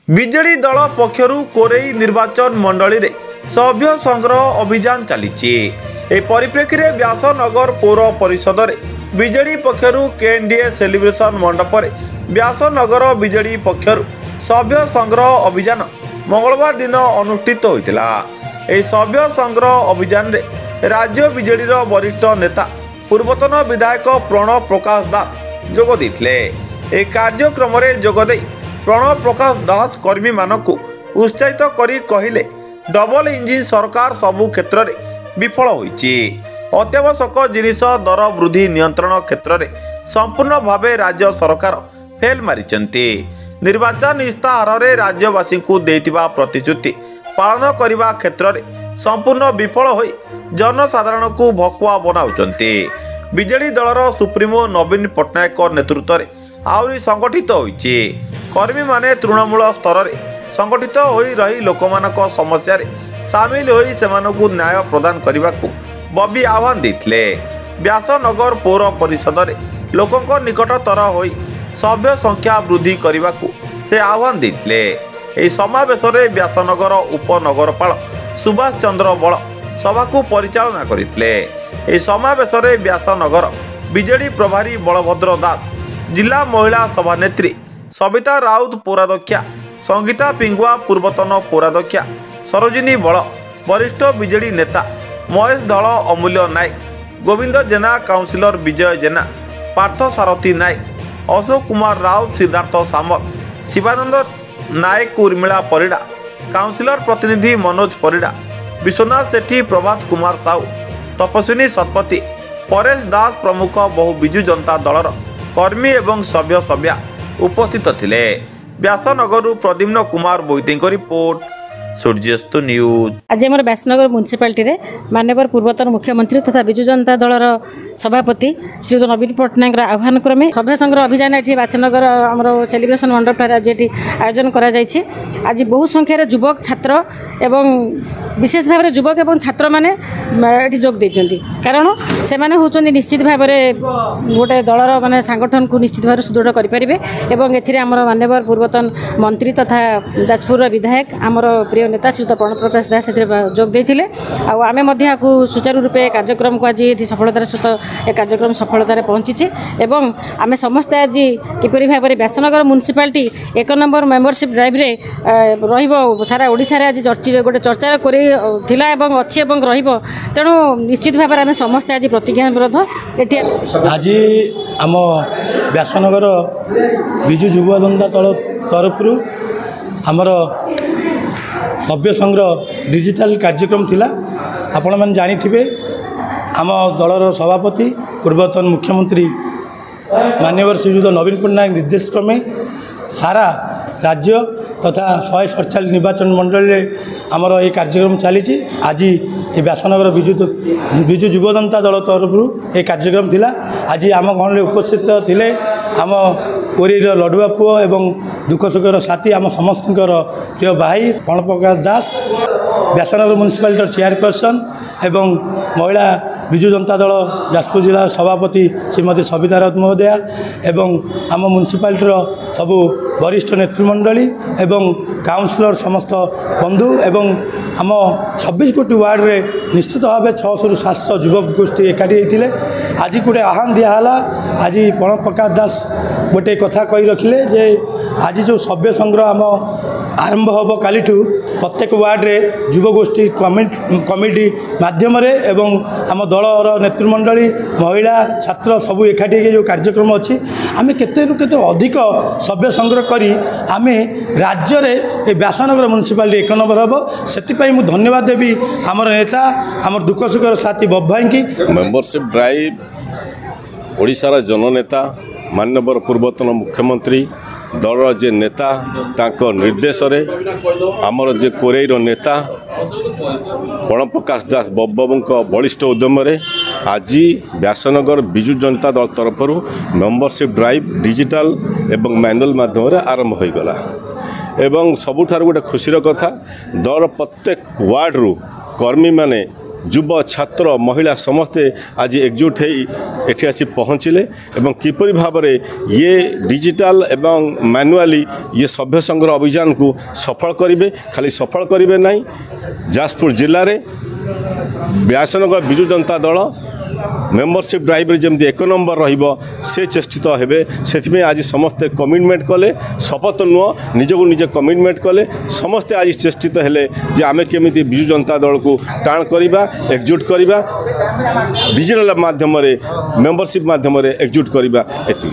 BJD ଦଳ ପକ୍ଷରୁ କୋରେଇ ନିର୍ବାଚନ ମଣ୍ଡଳୀରେ ସଭ୍ୟ ସଂଗ୍ରହ ଅଭିଯାନ ଚାଲିଛି। ଏହି ପରିପ୍ରେକ୍ଷୀରେ ବ୍ୟାସନଗର ପୌର ପରିଷଦରେ ବିଜେଡି ପକ୍ଷରୁ କେଏନଡିଏ ସେଲିବ୍ରେସନ ମଣ୍ଡପରେ ବ୍ୟାସନଗର ବିଜେଡି ପକ୍ଷରୁ ସଭ୍ୟ ସଂଗ୍ରହ ଅଭିଯାନ ମଙ୍ଗଳବାର ଦିନ ଅନୁଷ୍ଠିତ ହୋଇଥିଲା। ଏହି ସଭ୍ୟ ସଂଗ୍ରହ ଅଭିଯାନରେ ରାଜ୍ୟ ବିଜେଡିର ବରିଷ୍ଠ ନେତା ପୂର୍ବତନ ବିଧାୟକ ପ୍ରଣବ ପ୍ରକାଶ ଦାସ ଯୋଗ ଦେଇଥିଲେ। ଏହି କାର୍ଯ୍ୟକ୍ରମରେ ଯୋଗଦେଇ प्रणव प्रकाश दास कर्मी मानक उत्साहित करी कहले डबल इंजिन सरकार सबु क्षेत्र रे विफल होईची। अत्यावश्यक जिनिस दर वृद्धि नियंत्रण क्षेत्र रे संपूर्ण भावे राज्य सरकार फेल मारिचंती। निर्वाचन इस्ताहार रे राज्यवासी को देतिबा प्रतिश्रुति पालन करने क्षेत्र रे संपूर्ण विफल होई जनसाधारण को भकुआ बनाउचंती। बीजेडी दलर सुप्रीमो नवीन पट्टनायक नेतृत्व रे आउरी संगठित होईची। कर्मी माने तृणमूल स्तर रे संगठित होई रही लोकमानक समस्या रे सामिल होई सेमानकु न्याय प्रदान करबाकू बबी आह्वान देथिले। व्यासनगर पौर परिषद रे लोकंक निकटतर होई सभ्य संख्या वृद्धि करबाकू से आह्वान देथिले। एही समावेश रे व्यासनगर उपनगरपाल सुभाष चंद्र बळ सभा को परिचालना करथिले। एही समावेश रे व्यासनगर बीजेडी प्रभारी बलभद्र दास, जिला महिला सभानेत्री सविता राउत पौराध्यक्षा, संगीता पिंगुआ पूर्वतन पौराध्यक्षा, सरोजिनी बल वरिष्ठ बीजेडी नेता महेश दल, अमूल्य नायक, गोविंद जेना, काउंसिलर विजय जेना, पार्थ सारथी नायक, अशोक कुमार राउत, सिद्धार्थ सामल, शिवानंद नायक, उर्मिला परिडा, काउंसिलर प्रतिनिधि मनोज परिडा, विश्वनाथ सेठी, प्रभात कुमार साहू, तपस्विनी शतपथी, परेश दास प्रमुख बहु विजु जनता दलर कर्मी एवं सभ्य सभ्या उपस्थित थिले। Vyasanagar Pradyumna Kumar Boite report, Suryasta news. आज आम व्यासनगर म्युनिसिपालिटी रे माननीय पूर्वतन मुख्यमंत्री तथा विजु जनता दलर सभापति श्री नवीन पट्टनायक आह्वान क्रमे सभ्य संग्रह अभियान ये व्यासनगर आम सेलिब्रेशन मंडप आज ये आयोजन कर आज बहु संख्यार युवक छात्र एवं विशेष भाव युवक एवं छात्र मैंने ये जोग देते। कारण से होती निश्चित भाव गोटे दलर माने संगठन को निश्चित भाव सुदृढ़ करेंगे। माननीय पूर्वतन मंत्री तथा जाजपुर विधायक आमर प्रिय नेता श्री प्रणव प्रकाश दास जोग देते। आम सुचारू रूपे कार्यक्रम को आज ये सफलतार सहित एक कार्यक्रम सफलतार पहुँची एवं आम समस्ते आज किपरि भाव में Vyasnagar municipality 1 number membership drive रे सारा ओडिशा रे आज गोटे चर्चार थिला एवं अच्छी एवं रहिबो। तेणु निश्चित भाव में आम समस्ते आज प्रतिज्ञाबद्ध। आज आम व्यासनगर विजु युवा जनता दल तरफ आमर सभ्य संग्रह डिजिटल कार्यक्रम थिला। आपण मैंने जानी आम दलर सभापति पूर्वतन मुख्यमंत्री माननीय श्रीयुत नवीन पट्टनायक निर्देश क्रमे सारा राज्य तथा 147 निर्वाचन मंडल आमर ये कार्यक्रम चली। आज ये व्यासनगर विजु युवा जनता दल तरफ ये कार्यक्रम थिला। आज आम गण उपस्थित थिले आम कोरीर लडुआ पुओ एवं दुख सुखर साथी आम समस्त प्रिय भाई प्रणव प्रकाश दास, व्यासनगर म्युनिसिपालिटी चेयरपर्सन एवं महिला विजु जनता दल जाजपुर जिला सभापति श्रीमती सविता राउत महोदया एवं आम म्युनिसिपालिटीर सबु वरिष्ठ नेतृमंडली एवं काउंसिलर समस्त बंधु एवं आम 26 कोटी वार्ड रे निश्चित भाव 600 ରୁ 700 युवक गोष्ठी एकाठी होते। आज गोटे आह्वान दिहला। आज प्रणव प्रकाश दास गोटे कथा कही रखिले जे आज जो सभ्य संग्रह आम आरंभ हम काली प्रत्येक वार्ड रे युवगोष्ठी कमिटी माध्यम एवं आम दलर नेतृमंडली महिला छात्र सबू एकाठी जो कार्यक्रम अच्छी आम केते अधिक सभ्य संग्रह करी आम राज्य रे व्यासनगर म्युनिसिपालिटी 1 नंबर हम। से धन्यवाद देवी आमर नेता आमर दुख सुखर साथी बब भाई की। मेंबरशिप ड्राइव ओडिशार जननेता माननीय पूर्वतन मुख्यमंत्री दलर जे नेता तांको निर्देश रे आमर जे कोरेईर नेता प्रणव प्रकाश दास बबू बलिष्ठ उद्यम आज व्यासनगर विजु जनता दल तरफ मेंबरशिप ड्राइव डिजिटल एवं मैनुअल माध्यम आरंभ हो गला। एवं सबुठार गोटे खुशीर कथा दल प्रत्येक वार्ड रु कर्मी माने युव छात्र महिला समस्ते आज एकजुट हो एठी आसी पहुँचले एवं किपरि भाव में ये डिजिटल एवं मैनुअली ये सभ्य संग्रह अभियान को सफल करेंगे खाली सफल करेंगे नहीं जाजपुर जिले में व्यासनगर विजु जनता दल मेंबरशिप ड्राइव जमी एक नंबर से चेष्टित हेबे से आज समस्ते कमिटमेंट कले शपथ नुह निजक निजे कमिटमेंट कले समस्ते आज चेष्टित हेले जे आमे केमिति विजु जनता दल को टाण करवा एकजुट करवा डिजिटल माध्यम मेंबरशिप माध्यम एकजुट करवा एति।